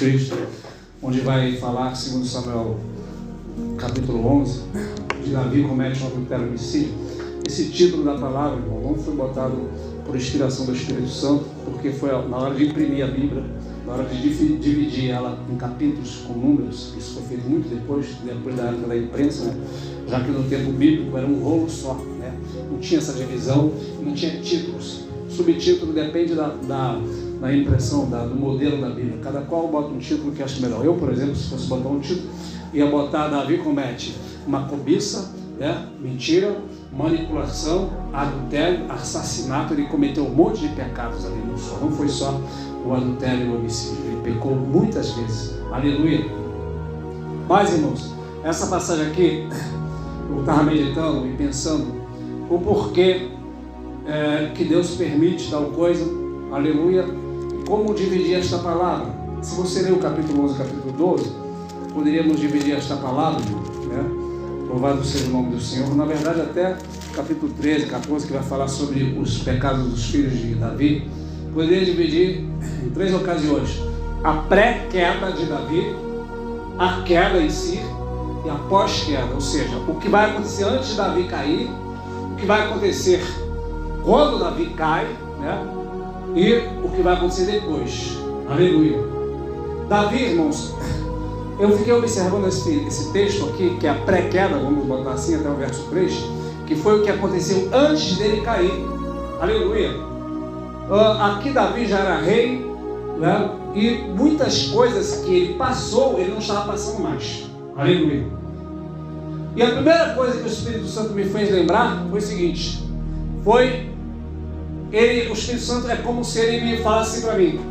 Cristo, onde vai falar, segundo Samuel, capítulo 11, de Davi comete um adultério homicídio. Esse título da palavra, irmão, não foi botado por inspiração do Espírito Santo, porque foi na hora de imprimir a Bíblia, na hora de dividir ela em capítulos com números. Isso foi feito muito depois da época da imprensa, né? Já que no tempo bíblico era um rolo só, né? Não tinha essa divisão, não tinha títulos. Subtítulo depende da impressão, do modelo da Bíblia. Cada qual bota um título que acha melhor. Eu, por exemplo, se fosse botar um título, ia botar Davi comete uma cobiça, né? Mentira, manipulação, adultério, assassinato. Ele cometeu um monte de pecados ali no sol. Não foi só o adultério e o homicídio. Ele pecou muitas vezes. Aleluia. Mas, irmãos, essa passagem aqui, eu estava meditando e pensando o porquê que Deus permite tal coisa. Aleluia. Como dividir esta palavra? Se você ler o capítulo 11 e capítulo 12, poderíamos dividir esta palavra, né? Louvado seja o nome do Senhor. Na verdade, até capítulo 13, 14, que vai falar sobre os pecados dos filhos de Davi, poderia dividir em 3 ocasiões: a pré-queda de Davi, a queda em si e a pós-queda. Ou seja, o que vai acontecer antes de Davi cair, o que vai acontecer quando Davi cai, né? E o que vai acontecer depois. Aleluia. Davi, irmãos, eu fiquei observando esse texto aqui, que é a pré-queda, vamos botar assim até o verso 3, que foi o que aconteceu antes dele cair. Aleluia. Aqui Davi já era rei, né? E muitas coisas que ele passou, ele não estava passando mais. Aleluia. E a primeira coisa que o Espírito Santo me fez lembrar foi o seguinte: o Espírito Santo é como se ele me falasse para mim: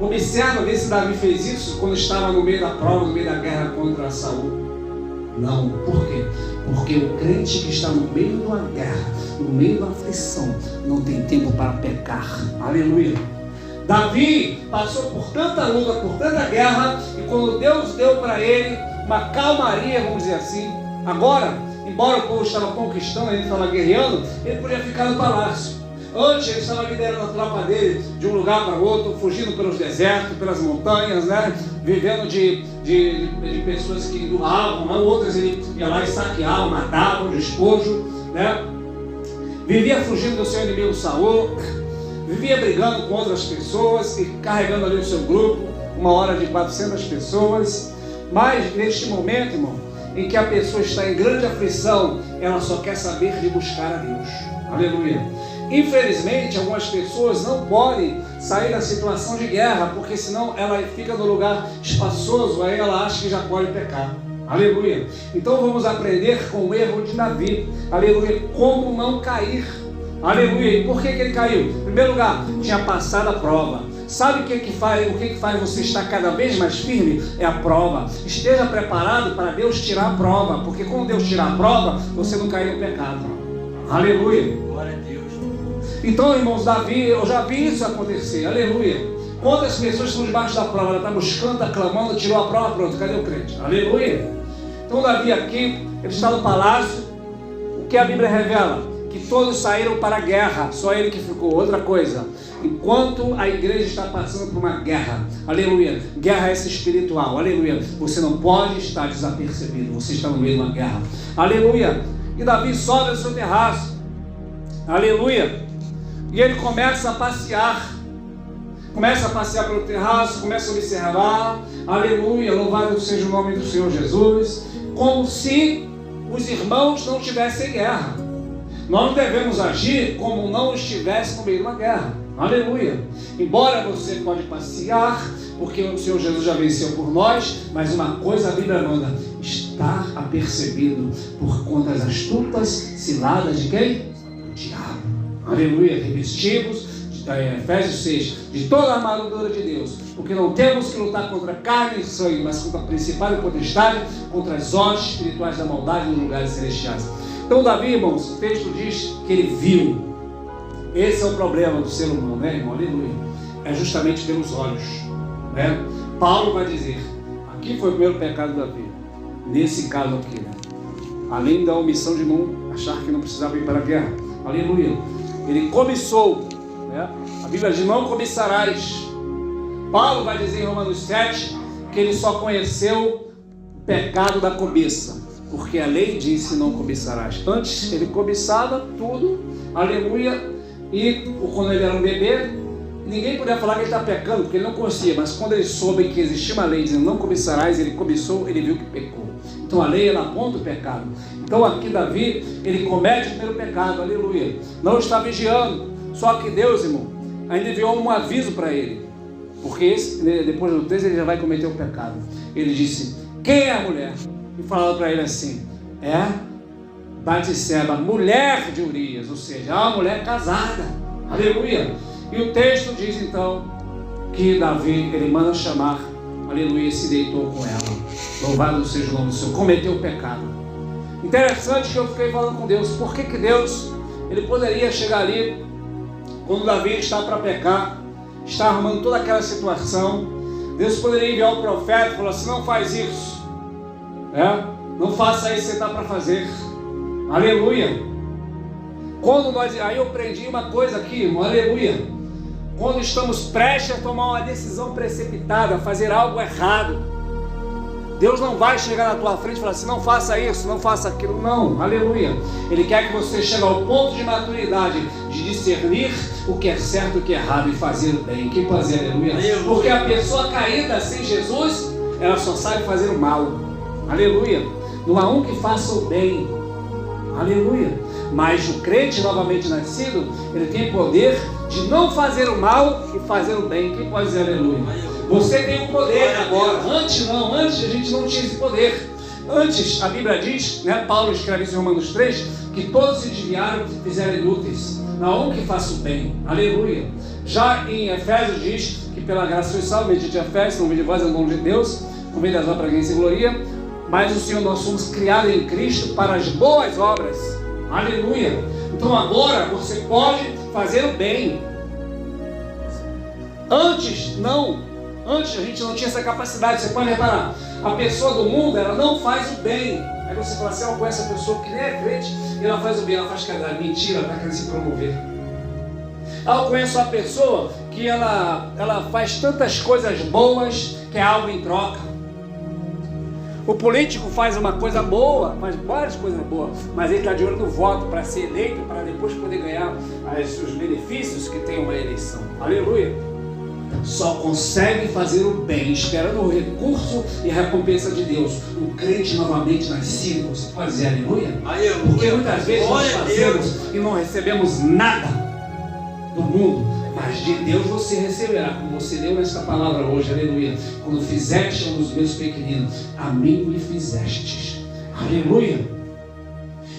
observa, vê se Davi fez isso quando estava no meio da prova, no meio da guerra contra Saul. Não, por quê? Porque o crente que está no meio de uma guerra, no meio da aflição, não tem tempo para pecar. Aleluia. Davi passou por tanta luta, por tanta guerra, e quando Deus deu para ele uma calmaria, vamos dizer assim, agora, embora o povo estava conquistando, ele estava guerreando, ele podia ficar no palácio. Antes ele estava liderando a tropa dele de um lugar para outro, fugindo pelos desertos, pelas montanhas, né? Vivendo de pessoas que doavam, né? Outras ele ia lá e saqueava, matava, despojo, né? Vivia fugindo do seu inimigo Saul, vivia brigando com outras pessoas e carregando ali o seu grupo, uma hora de 400 pessoas. Mas neste momento, irmão, em que a pessoa está em grande aflição, ela só quer saber de buscar a Deus. Aleluia. Infelizmente, algumas pessoas não podem sair da situação de guerra, porque senão ela fica no lugar espaçoso, aí ela acha que já pode pecar. Aleluia. Então vamos aprender com o erro de Davi. Aleluia. Como não cair. Aleluia. E por que ele caiu? Em primeiro lugar, tinha passado a prova. Sabe o que faz você estar cada vez mais firme? É a prova. Esteja preparado para Deus tirar a prova, porque quando Deus tirar a prova, você não cai no pecado. Aleluia. Glória a Deus. Então, irmãos, Davi, eu já vi isso acontecer. Aleluia. Quantas pessoas estão debaixo da prova? Ela está buscando, está clamando, tirou a prova, pronto, cadê o crente? Aleluia. Então Davi aqui, ele está no palácio. O que a Bíblia revela? Que todos saíram para a guerra, só ele que ficou. Outra coisa, enquanto a igreja está passando por uma guerra, aleluia, guerra essa espiritual, aleluia, você não pode estar desapercebido, você está no meio de uma guerra, aleluia. E Davi sobe ao seu terraço, aleluia, e ele começa a passear pelo terraço, começa a observar, aleluia, louvado seja o nome do Senhor Jesus, como se os irmãos não tivessem guerra. Nós não devemos agir como não estivesse no meio de uma guerra. Aleluia. Embora você pode passear, porque o Senhor Jesus já venceu por nós, mas uma coisa a Bíblia manda: estar apercebido por conta das astutas ciladas de quem? Do diabo. Aleluia. Revestivos, Efésios 6, de toda a armadura de Deus, porque não temos que lutar contra carne e sangue, mas contra a principal e potestade, contra as hostes espirituais da maldade nos lugares celestiais. Então Davi, irmãos, o texto diz que ele viu. Esse é o problema do ser humano, né, irmão? Aleluia. É justamente pelos olhos, né? Paulo vai dizer, aqui foi o primeiro pecado de Davi. Nesse caso aqui, né? Além da omissão de não achar que não precisava ir para a guerra. Aleluia. Ele cobiçou, né? A Bíblia diz: não cobiçarás. Paulo vai dizer em Romanos 7 que ele só conheceu o pecado da cobiça, porque a lei disse: não cobiçarás. Antes ele cobiçava tudo, aleluia, e quando ele era um bebê, ninguém podia falar que ele está pecando, porque ele não conhecia, mas quando ele soube que existia uma lei dizendo não cobiçarás, ele cobiçou, ele viu que pecou. Então a lei, ela aponta o pecado. Então aqui Davi, ele comete o primeiro pecado, aleluia, não está vigiando. Só que Deus, irmão, ainda enviou um aviso para ele, porque depois do texto ele já vai cometer o pecado. Ele disse: quem é a mulher? E falou para ele assim: é Batseba, mulher de Urias, ou seja, é uma mulher casada, aleluia. E o texto diz então que Davi, ele manda chamar, aleluia, e se deitou com ela. Louvado seja o nome do Senhor. Cometeu o pecado. Interessante que eu fiquei falando com Deus, por que Deus, ele poderia chegar ali, quando Davi está para pecar, está arrumando toda aquela situação, Deus poderia enviar o profeta e falar assim: não faz isso, não faça isso que você está para fazer, aleluia. Aí eu aprendi uma coisa aqui, irmão, aleluia. Quando estamos prestes a tomar uma decisão precipitada, fazer algo errado, Deus não vai chegar na tua frente e falar assim: não faça isso, não faça aquilo. Não, aleluia. Ele quer que você chegue ao ponto de maturidade, de discernir o que é certo e o que é errado e fazer o bem. Quem pode dizer aleluia? Porque a pessoa caída sem Jesus, ela só sabe fazer o mal, aleluia. Não há um que faça o bem, aleluia. Mas o crente novamente nascido, ele tem poder de não fazer o mal e fazer o bem. Quem pode dizer aleluia? Você tem o poder agora. Antes a gente não tinha esse poder. Antes, a Bíblia diz, Paulo escreve isso em Romanos 3, que todos se desviaram e fizeram inúteis. Não há um que faça o bem, aleluia. Já em Efésios diz que pela graça sois salvos, medite Efésios, não vede vós, é o nome de Deus, convém das obras para quem se gloria, mas o Senhor, nós somos criados em Cristo para as boas obras, aleluia. Então agora você pode fazer o bem. Antes a gente não tinha essa capacidade. Você pode reparar, a pessoa do mundo, ela não faz o bem. Aí você fala assim: eu conheço a pessoa que nem é crente e ela faz o bem, ela faz caridade. Mentira, ela está querendo se promover. Eu conheço a pessoa que ela faz tantas coisas boas que é algo em troca. O político faz uma coisa boa, faz várias coisas boas, mas ele está de olho no voto para ser eleito, para depois poder ganhar os benefícios que tem uma eleição. Aleluia. Só consegue fazer o bem esperando o recurso e a recompensa de Deus. O crente novamente nascido. Você pode dizer aleluia? Porque muitas vezes nós fazemos e não recebemos nada do mundo, mas de Deus você receberá, como você leu nesta palavra hoje, aleluia. Quando fizeste um dos meus pequeninos, a mim me fizestes, aleluia.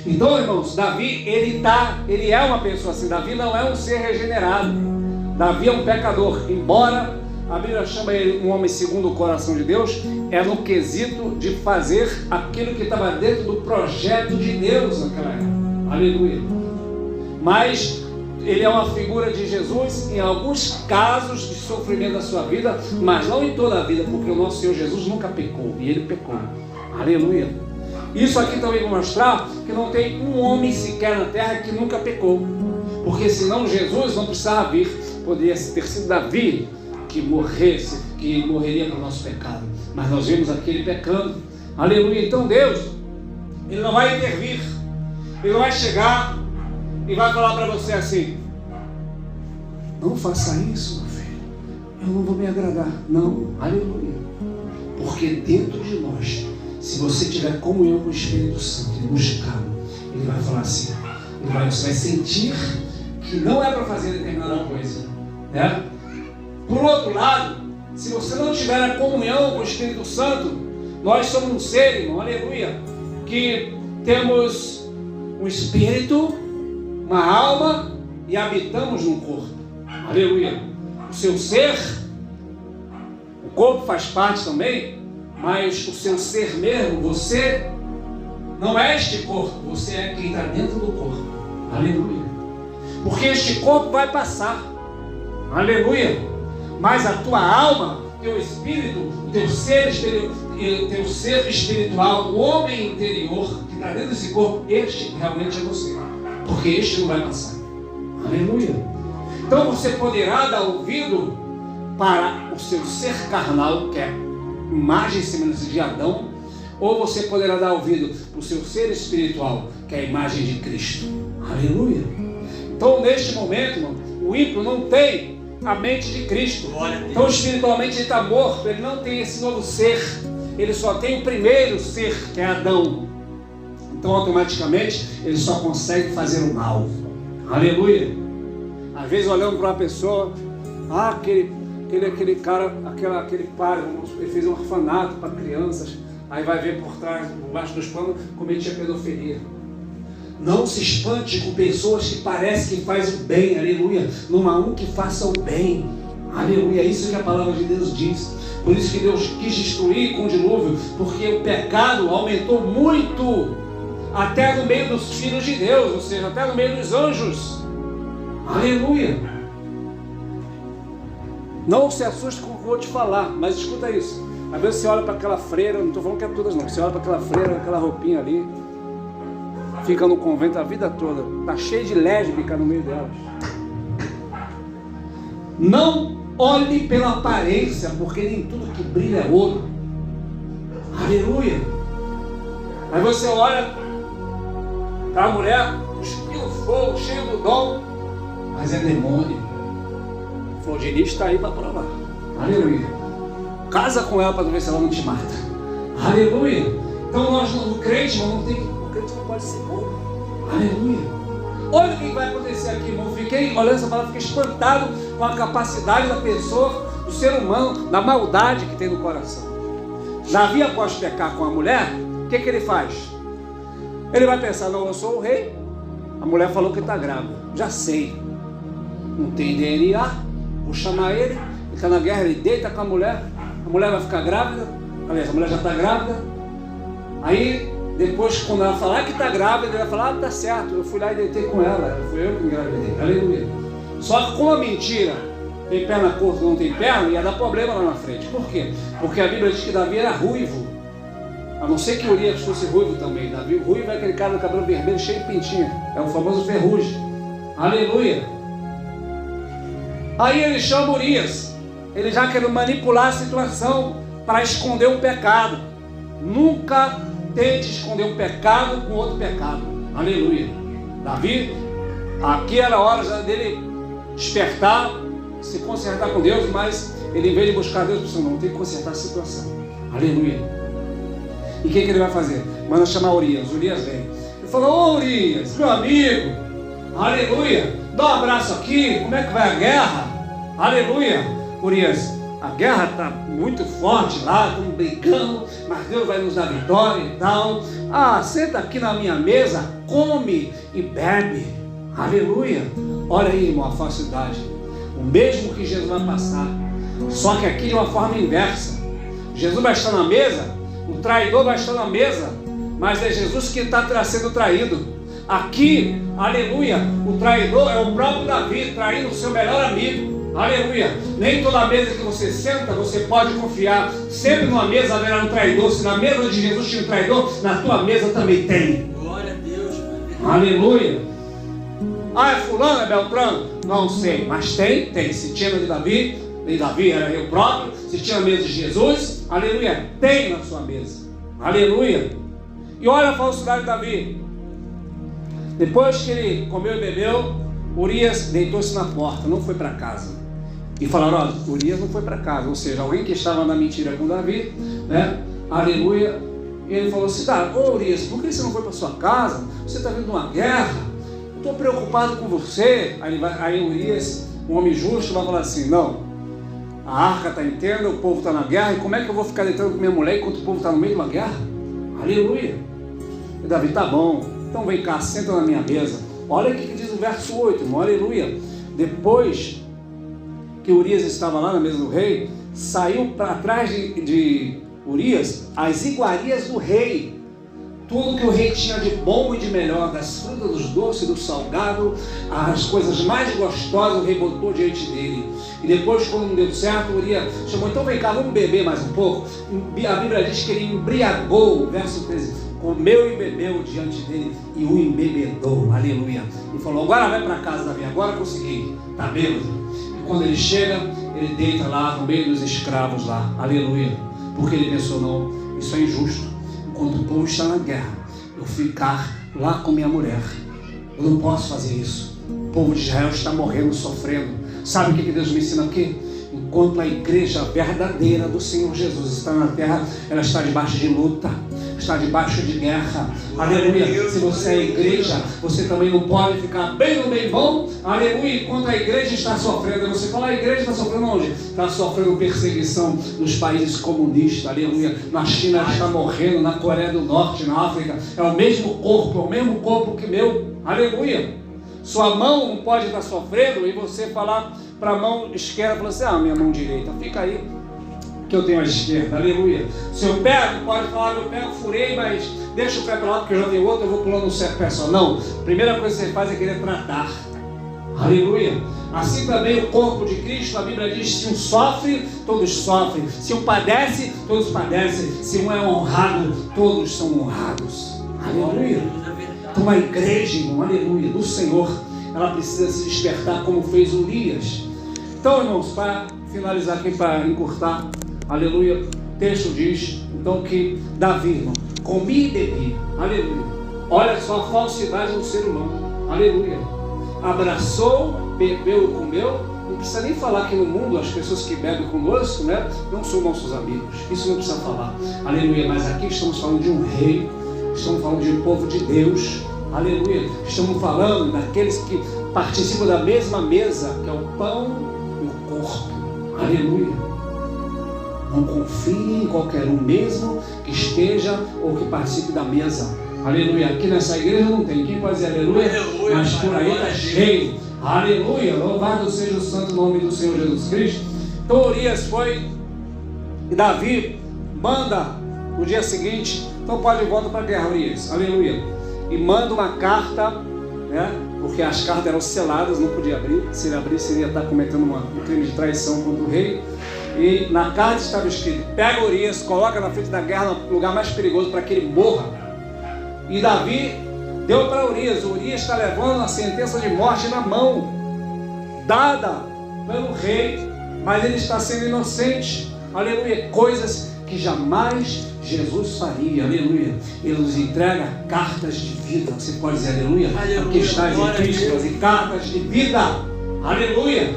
Então, irmãos, Davi, ele é uma pessoa assim. Davi não é um ser regenerado. Davi é um pecador, embora a Bíblia chama ele um homem segundo o coração de Deus, é no quesito de fazer aquilo que estava dentro do projeto de Deus naquela época, aleluia. Mas ele é uma figura de Jesus em alguns casos de sofrimento da sua vida, mas não em toda a vida, porque o nosso Senhor Jesus nunca pecou, e ele pecou, aleluia. Isso aqui também vai mostrar que não tem um homem sequer na terra que nunca pecou, porque senão Jesus não precisava vir. Poderia ter sido Davi que morreria para o nosso pecado, mas nós vimos aqui ele pecando, aleluia. Então Deus, ele não vai intervir, ele não vai chegar e vai falar para você assim: não faça isso, meu filho, eu não vou me agradar. Não, aleluia. Porque dentro de nós, se você tiver comunhão com o Espírito Santo e buscá-lo, ele vai falar assim, você vai sentir que não é para fazer determinada coisa, Por outro lado, se você não tiver a comunhão com o Espírito Santo, nós somos um ser, irmão, aleluia, que temos um espírito, uma alma e habitamos num corpo, aleluia. O seu ser, o corpo faz parte também, mas o seu ser mesmo, você não é este corpo, você é quem está dentro do corpo, aleluia. Porque este corpo vai passar, aleluia, mas a tua alma, teu espírito, o teu ser espiritual, o homem interior que está dentro desse corpo, este realmente é você, porque este não vai passar, aleluia. Então você poderá dar ouvido para o seu ser carnal, que é imagem e semelhança de Adão, ou você poderá dar ouvido para o seu ser espiritual, que é a imagem de Cristo. Aleluia! Então, neste momento, irmão, o ímpio não tem a mente de Cristo. Então, espiritualmente, ele está morto, ele não tem esse novo ser, ele só tem o primeiro ser, que é Adão. Então, automaticamente, ele só consegue fazer o mal. Aleluia! Às vezes, olhando para uma pessoa, aquele cara, aquele pai, ele fez um orfanato para crianças, aí vai ver por trás, por baixo dos panos, cometia pedofilia. Não se espante com pessoas que parecem que fazem o bem, aleluia. Não há um que faça o bem, aleluia. É isso que a palavra de Deus diz. Por isso que Deus quis destruir com o dilúvio, porque o pecado aumentou muito, até no meio dos filhos de Deus, ou seja, até no meio dos anjos. Aleluia. Não se assuste com o que eu vou te falar, mas escuta isso. Às vezes você olha para aquela freira, não estou falando que é todas não, você olha para aquela freira, aquela roupinha ali, fica no convento a vida toda, está cheio de lésbica no meio delas. Não olhe pela aparência, porque nem tudo que brilha é ouro. Aleluia. Aí você olha para a mulher, cuspindo fogo, cheio do dom, mas é demônio. O Flodinista está aí para provar. Aleluia. Casa com ela para ver se ela não te mata. Aleluia. Então nós, o crente, irmão, o crente não pode ser bom. Aleluia. Olha o que vai acontecer aqui, irmão. Fiquei olhando essa palavra, fiquei espantado com a capacidade da pessoa, do ser humano, da maldade que tem no coração. Davi, após pecar com a mulher, o que ele faz? Ele vai pensar, não, eu sou o rei. A mulher falou que está grávida. Já sei. Não tem DNA. Vou chamar ele. Ele está na guerra, ele deita com a mulher vai ficar grávida. Aliás, a mulher já está grávida. Aí, depois, quando ela falar que está grávida, ele vai falar, tá certo, eu fui lá e deitei com ela. Fui eu que engravidei. Aleluia. Só que com a mentira, tem perna curta, não tem perna, ia dar problema lá na frente. Por quê? Porque a Bíblia diz que Davi era ruivo. A não ser que Urias fosse ruivo também. Davi, ruivo é aquele cara do cabelo vermelho, cheio de pintinha. É o famoso ferrugem. Aleluia. Aí ele chama Urias. Ele já quer manipular a situação para esconder o pecado. Nunca tente esconder um pecado com outro pecado. Aleluia. Davi, aqui era a hora dele despertar, se consertar com Deus, mas ele, em vez de buscar Deus, pensou, não, tem que consertar a situação. Aleluia. E o que ele vai fazer? Manda chamar Urias. Urias vem. Ele falou, ô Urias, meu amigo, aleluia, dá um abraço aqui, como é que vai a guerra? Aleluia. Urias, a guerra está muito forte lá, estamos brincando, mas Deus vai nos dar vitória e tal. Senta aqui na minha mesa, come e bebe. Aleluia. Olha aí, irmão, a falsidade. O mesmo que Jesus vai passar, só que aqui de uma forma inversa. Jesus vai estar na mesa, o traidor vai estar na mesa, mas é Jesus que está sendo traído. Aqui, aleluia, o traidor é o próprio Davi, traindo o seu melhor amigo. Aleluia. Nem toda mesa que você senta, você pode confiar. Sempre numa mesa haverá um traidor. Se na mesa de Jesus tinha um traidor, na tua mesa também tem. Glória a Deus. Aleluia. É fulano, é Beltrano? Não sei, mas tem. Se tinha de Davi, nem Davi era eu próprio. Se tinha na mesa de Jesus, aleluia, tem na sua mesa. Aleluia. E olha a falsidade de Davi. Depois que ele comeu e bebeu, Urias deitou-se na porta, não foi para casa. E falaram, olha, Urias não foi para casa. Ou seja, alguém que estava na mentira com Davi, né? Aleluia. E ele falou assim, ô Urias, por que você não foi para sua casa? Você está vindo de uma guerra, eu estou preocupado com você. Aí Urias, um homem justo, vai falar assim, não, a arca está inteira, o povo está na guerra, e como é que eu vou ficar deitando com minha mulher enquanto o povo está no meio de uma guerra? Aleluia. E Davi, tá bom, então vem cá, senta na minha mesa. Olha o que diz o verso 8, irmão, aleluia. Depois que Urias estava lá na mesa do rei, saiu para trás de Urias as iguarias do rei. Tudo que o rei tinha de bom e de melhor, das frutas, dos doces, do salgado, as coisas mais gostosas, o rei botou diante dele. E depois, quando não deu certo, Urias chamou, então vem cá, vamos beber mais um pouco. A Bíblia diz que ele embriagou, verso 13, comeu e bebeu diante dele e o embebedou, aleluia. E falou, agora vai para casa, Davi, agora consegui, está bêbado. E quando ele chega, ele deita lá no meio dos escravos lá, aleluia. Porque ele pensou, não, isso é injusto. Enquanto o povo está na guerra, eu ficar lá com minha mulher, eu não posso fazer isso. O povo de Israel está morrendo, sofrendo. Sabe o que Deus me ensina aqui? Enquanto a igreja verdadeira do Senhor Jesus está na terra, ela está debaixo de luta, está debaixo de guerra. Aleluia. Se você é igreja, você também não pode ficar bem no bem bom. Aleluia. Enquanto a igreja está sofrendo, você fala, a igreja está sofrendo onde? Está sofrendo perseguição nos países comunistas. Aleluia. Na China ela está morrendo, na Coreia do Norte, na África. É o mesmo corpo que meu. Aleluia. Sua mão não pode estar sofrendo e você falar para a mão esquerda, falar assim, minha mão direita, fica aí, que eu tenho a esquerda, aleluia. Seu pé, não pode falar, meu pé eu furei, mas deixa o pé para lá, porque eu já tenho outro, eu vou pulando um pé só. Não, a primeira coisa que você faz é querer tratar, aleluia. Assim também o corpo de Cristo, a Bíblia diz, se um sofre, todos sofrem, se um padece, todos padecem, se um é honrado, todos são honrados, aleluia. Então a igreja, irmão, aleluia, do Senhor, ela precisa se despertar como fez Urias. Então, irmãos, para finalizar aqui, para encurtar, aleluia, o texto diz, então, que Davi, irmão, comia e bebia, aleluia. Olha só a falsidade do ser humano, aleluia. Abraçou, bebeu e comeu. Não precisa nem falar que no mundo as pessoas que bebem conosco, né, não são nossos amigos. Isso não precisa falar, aleluia. Mas aqui estamos falando de um rei, estamos falando de um povo de Deus, aleluia. Estamos falando daqueles que participam da mesma mesa, que é o pão e o corpo, aleluia. Não confie em qualquer um, mesmo que esteja ou que participe da mesa, aleluia. Aqui nessa igreja não tem, quem pode dizer aleluia? Aleluia, mas por aí está cheio, aleluia. Louvado seja o santo nome do Senhor Jesus Cristo. Então Urias foi, e Davi manda no dia seguinte, então pode ir volta para a guerra, Urias, aleluia. E manda uma carta, né? Porque as cartas eram seladas, não podia abrir. Se ele abrir, seria estar cometendo um crime de traição contra o rei. E na carta estava escrito: pega Urias, coloca na frente da guerra, no lugar mais perigoso para que ele morra. E Davi deu para Urias. Urias está levando a sentença de morte na mão, dada pelo rei, mas ele está sendo inocente, aleluia. Coisas que jamais Jesus faria, aleluia. Ele nos entrega cartas de vida. Você pode dizer aleluia? Aqui está em Cristo, e cartas de vida, aleluia.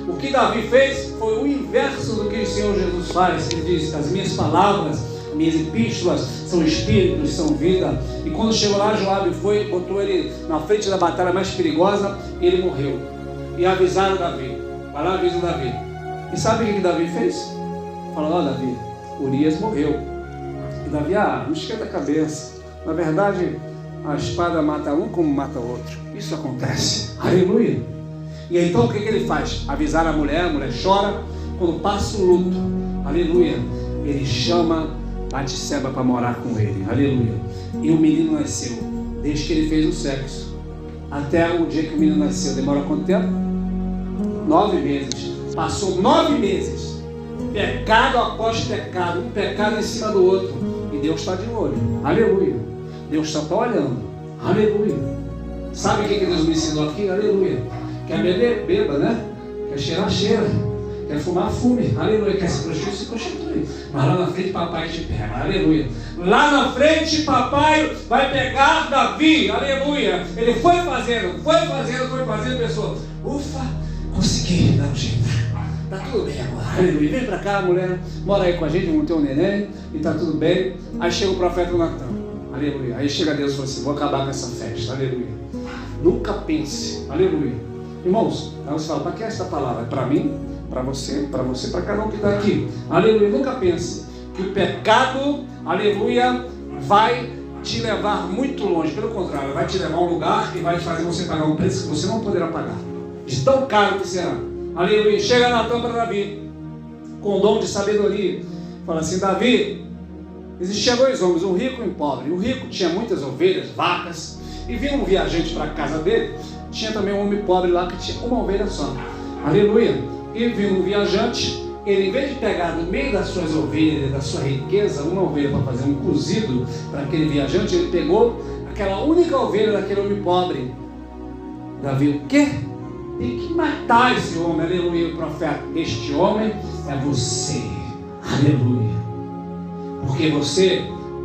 O que Davi fez foi o inverso do que o Senhor Jesus faz. Ele diz: as minhas palavras, minhas epístolas são espíritos, são vida. E quando chegou lá, Joabe foi, botou ele na frente da batalha mais perigosa, e ele morreu. E avisaram Davi. Vai lá, avisa o Davi. E sabe o que Davi fez? Falou: Davi, Urias morreu. E Davi, não esquenta a cabeça. Na verdade, a espada mata um como mata o outro. Isso acontece. Aleluia. E então o que ele faz? Avisar a mulher chora. Quando passa o luto, aleluia, ele chama Batseba para morar com ele, aleluia. E o menino nasceu. Desde que ele fez o sexo até o dia que o menino nasceu, demora quanto tempo? 9 meses. Passou 9 meses, pecado após pecado, um pecado em cima do outro, e Deus está de olho, aleluia. Deus está olhando, aleluia. Sabe o que Deus me ensinou aqui? Aleluia. Quer beber? Beba, né? Quer cheirar? Cheira. Quer fumar? Fume, aleluia. Quer se prostituir? Se prostitui. Mas lá na frente papai te pega, aleluia. Lá na frente papai vai pegar Davi, aleluia. Ele foi fazendo, pessoa, ufa, consegui dar um jeito. Tá tudo bem agora, aleluia. Vem pra cá, mulher, mora aí com a gente, vamos ter um neném, e tá tudo bem. Aí chega o profeta Natan, aleluia. Aí chega Deus e fala assim: vou acabar com essa festa, aleluia. Nunca pense, aleluia. Irmãos, aí você fala: para que esta palavra? É para mim, para você, para cada um que está aqui, aleluia. Nunca pense que o pecado, aleluia, vai te levar muito longe. Pelo contrário, vai te levar a um lugar e vai fazer você pagar um preço que você não poderá pagar, de tão caro que será, aleluia. Chega Natan para Davi com o dom de sabedoria, fala assim: Davi, existiam 2 homens, um rico e um pobre. O rico tinha muitas ovelhas, vacas, e vinha um viajante para a casa dele. Tinha também um homem pobre lá que tinha uma ovelha só, aleluia. E vindo um viajante, ele, em vez de pegar no meio das suas ovelhas, da sua riqueza, uma ovelha para fazer um cozido para aquele viajante, ele pegou aquela única ovelha daquele homem pobre. Davi: o quê? Tem que matar esse homem, aleluia. O profeta: este homem é você, aleluia. Porque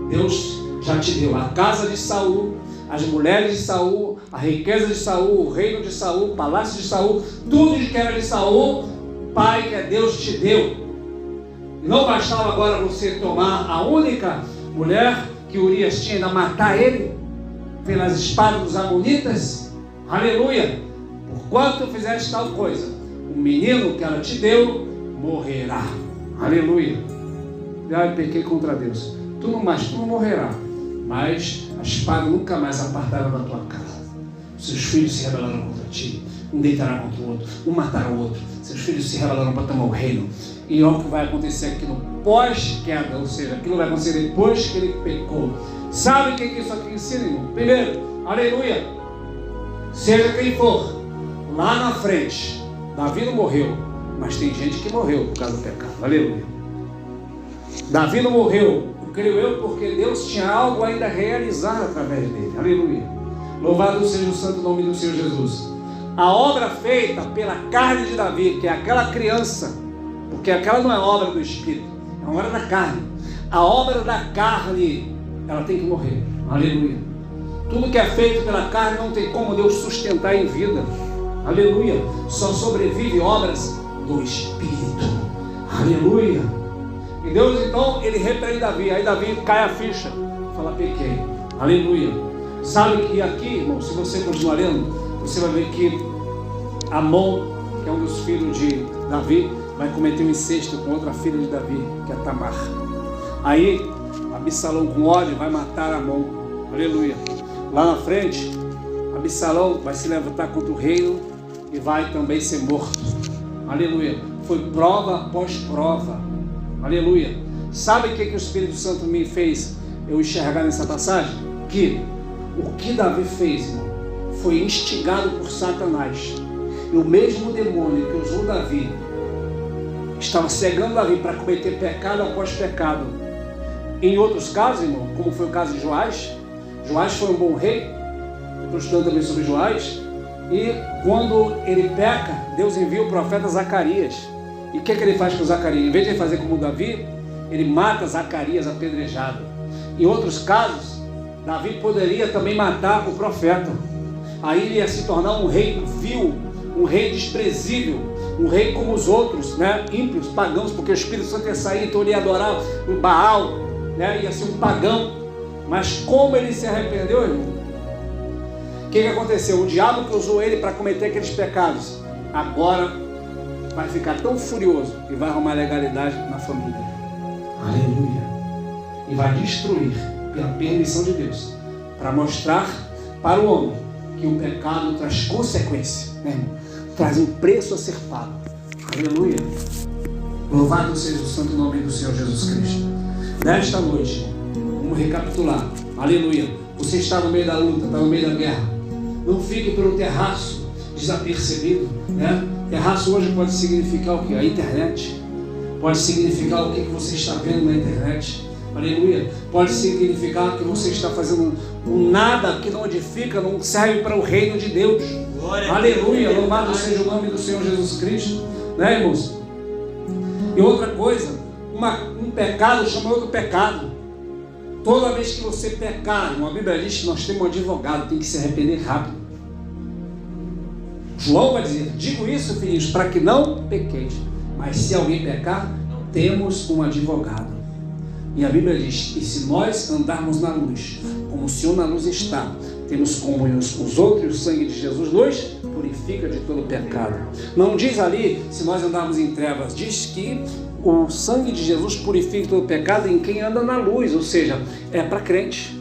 Deus já te deu a casa de Saul, as mulheres de Saul, a riqueza de Saul, o reino de Saul, o palácio de Saul, tudo que era de Saul, Pai, que é Deus, te deu. E não bastava agora você tomar a única mulher que Urias tinha, ainda matar ele pelas espadas dos amonitas. Aleluia! Porquanto fizeste tal coisa, o menino que ela te deu morrerá. Aleluia! Eu pequei contra Deus. Tu não morrerá, mas a espada nunca mais apartará da tua casa. Seus filhos se rebelarão contra ti, um deitará contra o outro, um matará o outro. Seus filhos se rebelarão para tomar o reino. E olha o que vai acontecer aqui no pós-queda, ou seja, aquilo vai acontecer depois que ele pecou. Sabe o que isso aqui ensina, irmão? Primeiro, aleluia, seja quem for, lá na frente, Davi não morreu, mas tem gente que morreu por causa do pecado. Aleluia. Davi não morreu, creio eu, porque Deus tinha algo ainda a realizar através dele. Aleluia. Louvado seja o santo nome do Senhor Jesus. A obra feita pela carne de Davi, que é aquela criança, porque aquela não é obra do Espírito, é uma obra da carne. A obra da carne, ela tem que morrer. Aleluia. Tudo que é feito pela carne não tem como Deus sustentar em vida. Aleluia. Só sobrevive obras do Espírito. Aleluia. E Deus então, ele repreende Davi. Aí Davi cai a ficha, fala, pequei. Aleluia. Sabe que aqui, irmão, se você continuar lendo, você vai ver que Amon, que é um dos filhos de Davi, vai cometer um incesto com outra filha de Davi, que é Tamar. Aí Absalão, com ódio, vai matar Amon. Aleluia. Lá na frente, Absalão vai se levantar contra o reino e vai também ser morto. Aleluia. Foi prova após prova. Aleluia. Sabe o que o Espírito Santo me fez eu enxergar nessa passagem? Que o que Davi fez, irmão, foi instigado por Satanás. E o mesmo demônio que usou Davi estava cegando Davi para cometer pecado após pecado. Em outros casos, irmão, como foi o caso de Joás, Joás foi um bom rei. Eu estou estudando também sobre Joás. E quando ele peca, Deus envia o profeta Zacarias. E o que ele faz com Zacarias? Em vez de ele fazer como Davi, ele mata Zacarias apedrejado. Em outros casos, Davi poderia também matar o profeta. Aí ele ia se tornar um rei vil, um rei desprezível, um rei como os outros, né? Ímpios, pagãos, porque o Espírito Santo ia sair, então ele ia adorar o Baal, né? Ia ser um pagão. Mas como ele se arrependeu, irmão? O que aconteceu? O diabo que usou ele para cometer aqueles pecados, agora vai ficar tão furioso e vai arrumar legalidade na família. Aleluia. E vai destruir, pela permissão de Deus, para mostrar para o homem que o pecado traz consequência, né, irmão? Traz um preço a ser pago. Aleluia. Louvado seja o santo nome do Senhor Jesus Cristo. Nesta noite, vamos recapitular. Aleluia. Você está no meio da luta, está no meio da guerra. Não fique pelo terraço desapercebido, né? Terraço hoje pode significar o que? A internet. Pode significar o que você está vendo na internet. Aleluia. Pode significar que você está fazendo um nada que não edifica, não serve para o reino de Deus. Glória. Aleluia. Louvado seja o nome do Senhor Jesus Cristo. Né, irmãos? E outra coisa, um pecado chama outro pecado. Toda vez que você pecar, a Bíblia diz que nós temos um advogado, tem que se arrepender rápido. João vai dizer, digo isso, filhos, para que não pequeis. Mas se alguém pecar, temos um advogado. E a Bíblia diz, e se nós andarmos na luz, como o Senhor na luz está, temos comunhão uns com os outros, e o sangue de Jesus nos purifica de todo pecado. Não diz ali, se nós andarmos em trevas, diz que o sangue de Jesus purifica todo pecado em quem anda na luz, ou seja, é para crente.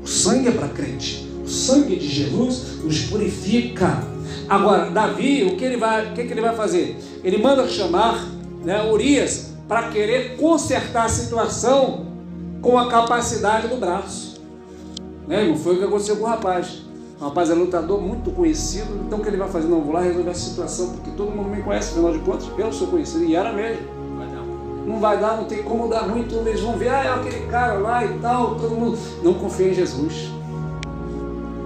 O sangue é para crente. O sangue de Jesus nos purifica. Agora, Davi, o que ele vai fazer? Ele manda chamar, né, Urias para querer consertar a situação com a capacidade do braço. Né, irmão? Foi o que aconteceu com o rapaz. O rapaz é lutador, muito conhecido. Então o que ele vai fazer? Não, vou lá resolver essa situação, porque todo mundo me conhece, afinal de contas, eu sou conhecido. E era mesmo. Não vai dar, não tem como dar ruim, então eles vão ver, é aquele cara lá e tal, todo mundo. Não confia em Jesus.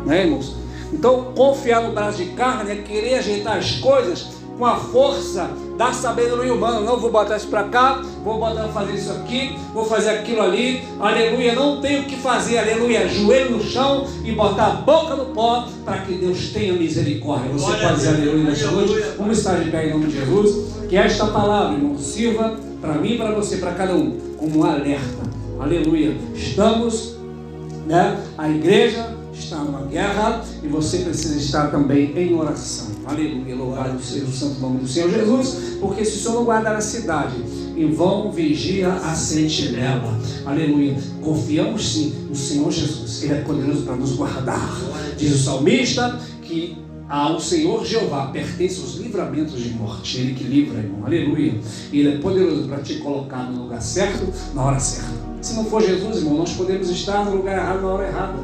Né, irmãos? Então, confiar no braço de carne é querer ajeitar as coisas com a força da sabedoria humana. Não vou botar isso para cá, vou botar fazer isso aqui, vou fazer aquilo ali, aleluia, não tenho o que fazer, aleluia, joelho no chão e botar a boca no pó para que Deus tenha misericórdia. Você pode dizer aleluia nessa noite? Vamos estar de pé em nome de Jesus. Que esta palavra, irmão, sirva para mim, para você, para cada um, como um alerta. Aleluia. Estamos, a igreja está numa guerra e você precisa estar também em oração. Aleluia. Louvado seja o santo nome do Senhor Jesus, porque se o Senhor não guardar a cidade, em vão vigia a sentinela. Aleluia. Confiamos sim no Senhor Jesus. Ele é poderoso para nos guardar. Diz o salmista que ao Senhor Jeová pertence os livramentos de morte. Ele que livra, irmão. Aleluia. Ele é poderoso para te colocar no lugar certo, na hora certa. Se não for Jesus, irmão, nós podemos estar no lugar errado, na hora errada.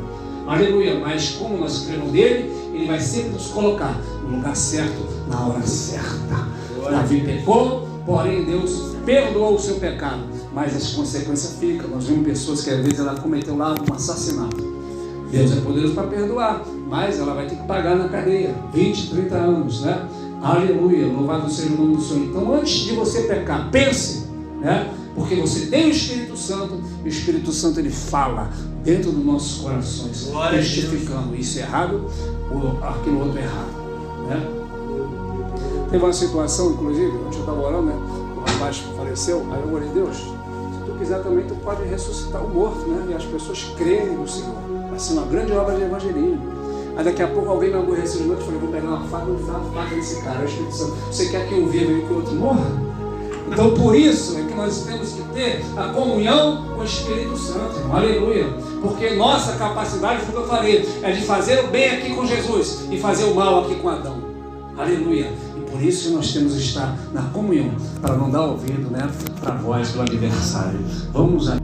Aleluia. Mas como nós cremos nele, ele vai sempre nos colocar no lugar certo, na hora certa. Davi pecou, porém Deus perdoou o seu pecado, mas as consequências ficam. Nós vimos pessoas que às vezes ela cometeu lá um assassinato. Deus é poderoso para perdoar, mas ela vai ter que pagar na cadeia 20, 30 anos, né? Aleluia, louvado seja o nome do Senhor. Então, antes de você pecar, pense, né? Porque você tem o Espírito Santo, e o Espírito Santo ele fala dentro dos nossos corações, testificando isso é errado ou aquilo outro é errado, né? Teve uma situação, inclusive, onde eu estava orando, né? O rapaz faleceu, aí eu orei, Deus, se tu quiser também, tu pode ressuscitar o morto, né? E as pessoas crerem no Senhor. Vai ser uma grande obra de evangelismo. Aí daqui a pouco alguém me aborreceu de noite e falou, vou pegar uma faca e vou enfiar uma faca nesse cara. Você quer que um viva e que o outro morra? Então por isso é que nós temos que ter a comunhão com o Espírito Santo, irmão. Aleluia. Porque nossa capacidade, como eu falei, é de fazer o bem aqui com Jesus e fazer o mal aqui com Adão. Aleluia. E por isso nós temos que estar na comunhão, para não dar ouvido, né, para a voz do adversário. Vamos a